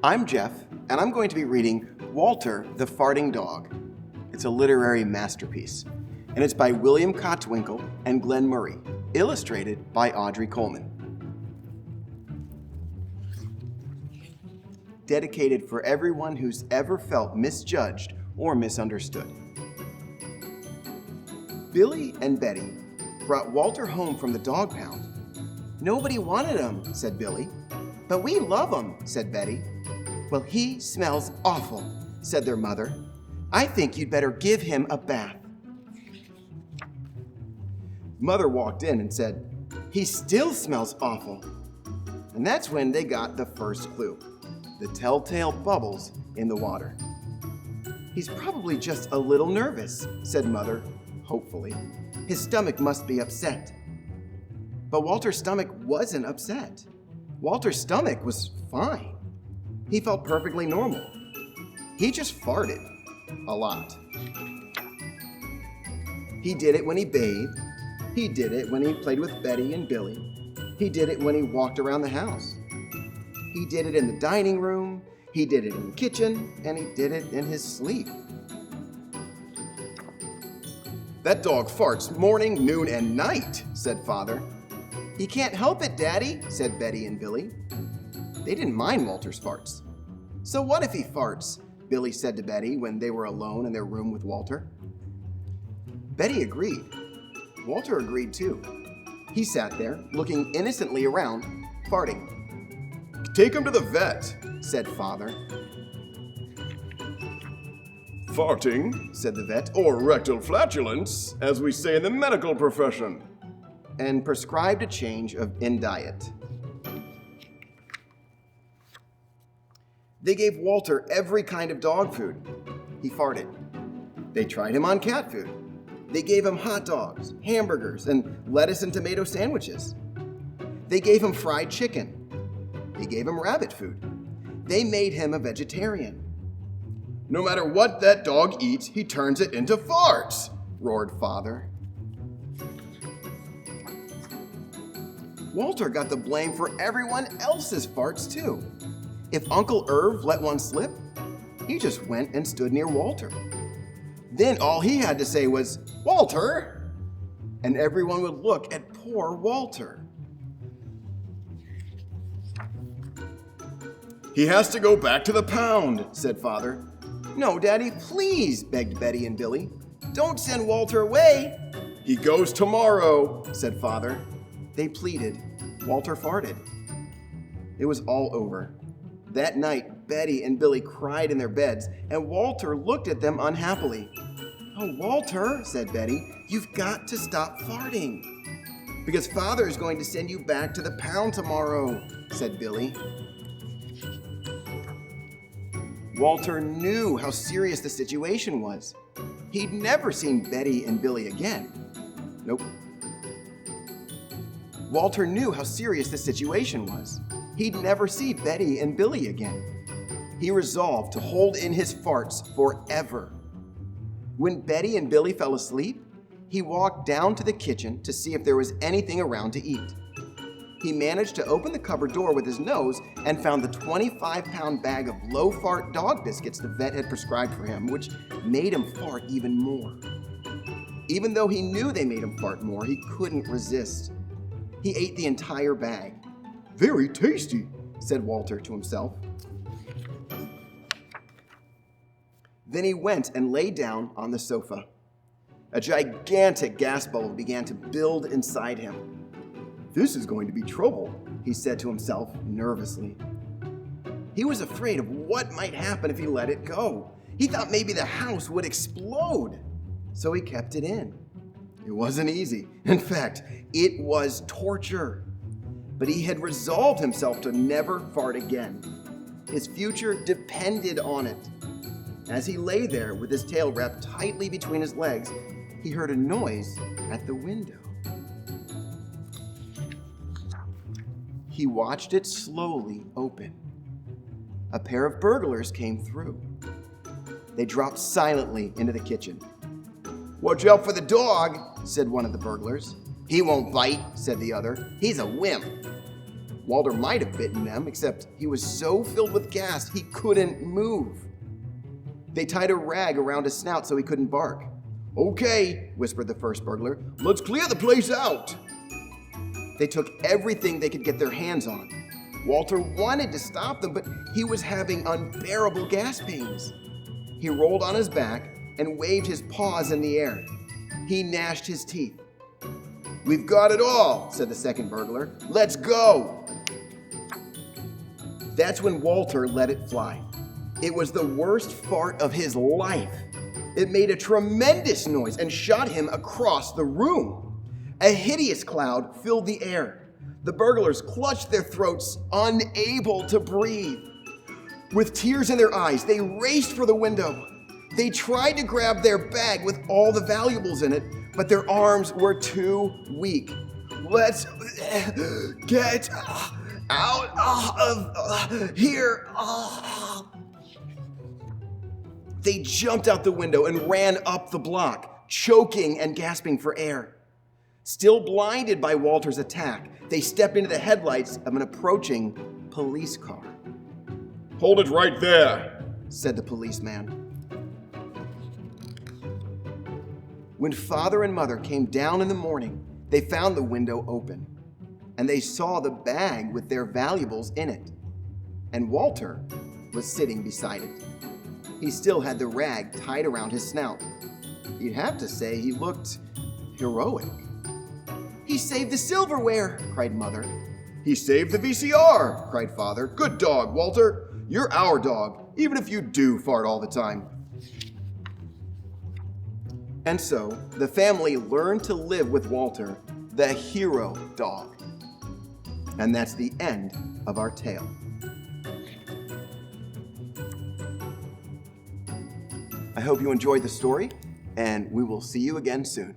I'm Jeff, and I'm going to be reading Walter the Farting Dog. It's a literary masterpiece, and it's by William Kotzwinkle and Glenn Murray, illustrated by Audrey Coleman. Dedicated for everyone who's ever felt misjudged or misunderstood. Billy and Betty brought Walter home from the dog pound. "Nobody wanted him," said Billy. "But we love him," said Betty. "Well, he smells awful," said their mother. "I think you'd better give him a bath." Mother walked in and said, "He still smells awful." And that's when they got the first clue, the telltale bubbles in the water. "He's probably just a little nervous," said Mother, hopefully. "His stomach must be upset." But Walter's stomach wasn't upset. Walter's stomach was fine. He felt perfectly normal. He just farted a lot. He did it when he bathed. He did it when he played with Betty and Billy. He did it when he walked around the house. He did it in the dining room. He did it in the kitchen, and he did it in his sleep. "That dog farts morning, noon, and night," said Father. "He can't help it, Daddy," said Betty and Billy. They didn't mind Walter's farts. "So what if he farts?" Billy said to Betty when they were alone in their room with Walter. Betty agreed. Walter agreed too. He sat there, looking innocently around, farting. "Take him to the vet," said Father. "Farting," said the vet, "or rectal flatulence, as we say in the medical profession," and prescribed a change in diet. They gave Walter every kind of dog food. He farted. They tried him on cat food. They gave him hot dogs, hamburgers, and lettuce and tomato sandwiches. They gave him fried chicken. They gave him rabbit food. They made him a vegetarian. "No matter what that dog eats, he turns it into farts," roared Father. Walter got the blame for everyone else's farts too. If Uncle Irv let one slip, he just went and stood near Walter. Then all he had to say was, "Walter!" and everyone would look at poor Walter. "He has to go back to the pound," said Father. "No, Daddy, please," begged Betty and Billy. "Don't send Walter away." "He goes tomorrow," said Father. They pleaded. Walter farted. It was all over. That night, Betty and Billy cried in their beds, and Walter looked at them unhappily. "Oh, Walter," said Betty, "you've got to stop farting." "Because Father is going to send you back to the pound tomorrow," said Billy. Walter knew how serious the situation was. He'd never seen Betty and Billy again. Nope. Walter knew how serious the situation was. He'd never see Betty and Billy again. He resolved to hold in his farts forever. When Betty and Billy fell asleep, he walked down to the kitchen to see if there was anything around to eat. He managed to open the cupboard door with his nose and found the 25-pound bag of low-fart dog biscuits the vet had prescribed for him, which made him fart even more. Even though he knew they made him fart more, he couldn't resist. He ate the entire bag. "Very tasty," said Walter to himself. Then he went and lay down on the sofa. A gigantic gas bubble began to build inside him. "This is going to be trouble," he said to himself nervously. He was afraid of what might happen if he let it go. He thought maybe the house would explode, so he kept it in. It wasn't easy. In fact, it was torture. But he had resolved himself to never fart again. His future depended on it. As he lay there with his tail wrapped tightly between his legs, he heard a noise at the window. He watched it slowly open. A pair of burglars came through. They dropped silently into the kitchen. "Watch out for the dog," said one of the burglars. "He won't bite," said the other. "He's a wimp." Walter might have bitten them, except he was so filled with gas he couldn't move. They tied a rag around his snout so he couldn't bark. "Okay," whispered the first burglar, "let's clear the place out." They took everything they could get their hands on. Walter wanted to stop them, but he was having unbearable gas pains. He rolled on his back and waved his paws in the air. He gnashed his teeth. "We've got it all," said the second burglar. "Let's go." That's when Walter let it fly. It was the worst fart of his life. It made a tremendous noise and shot him across the room. A hideous cloud filled the air. The burglars clutched their throats, unable to breathe. With tears in their eyes, they raced for the window. They tried to grab their bag with all the valuables in it, but their arms were too weak. "Let's get out of here." They jumped out the window and ran up the block, choking and gasping for air. Still blinded by Walter's attack, they stepped into the headlights of an approaching police car. "Hold it right there," said the policeman. When father and mother came down in the morning, they found the window open, and they saw the bag with their valuables in it, and Walter was sitting beside it. He still had the rag tied around his snout. You'd have to say he looked heroic. "He saved the silverware," cried mother. "He saved the VCR," cried father. "Good dog, Walter. You're our dog, even if you do fart all the time." And so, the family learned to live with Walter, the hero dog. And that's the end of our tale. I hope you enjoyed the story, and we will see you again soon.